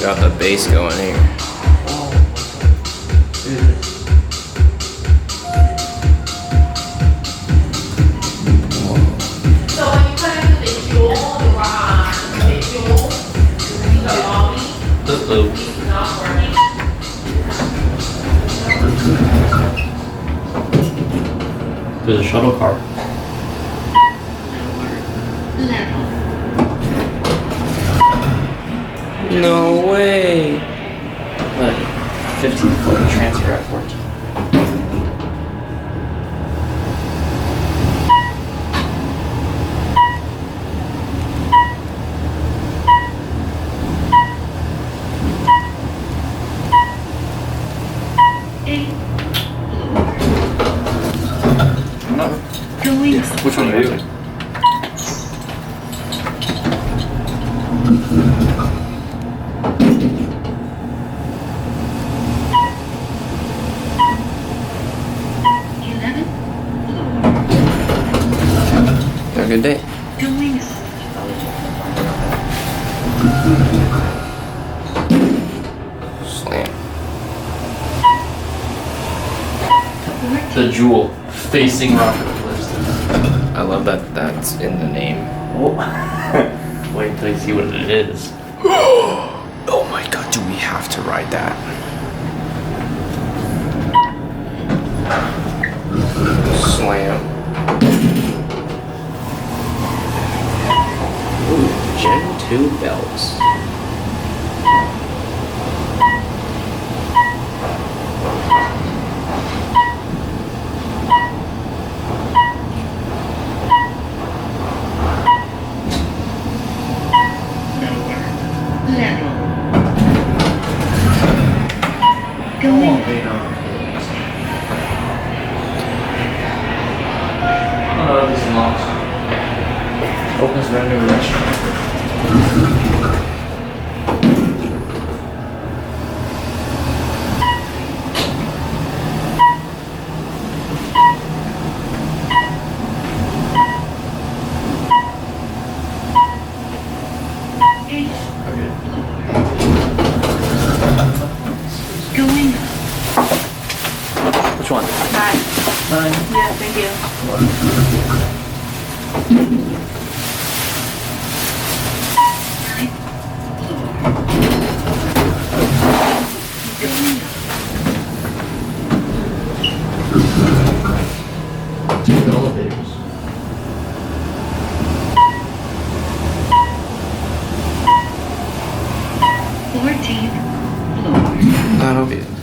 Got the bass going here. So when you put into the jewel, the jewel, the lobby, it's not working. There's a shuttle car. No way. Look, 15-foot transfer at 14. Which one are you? Have a good day. Slam. The jewel facing rocket list. I love that that's in the name. Oh. Wait till you see what it is. Oh my god, do we have to ride that? Slam. Ooh, Gen2 belts. Oh, this is lost. Opens brand new restaurant. Which one? 9. 9. Yeah, thank you. Two elevators. 14th floor. That'll be it.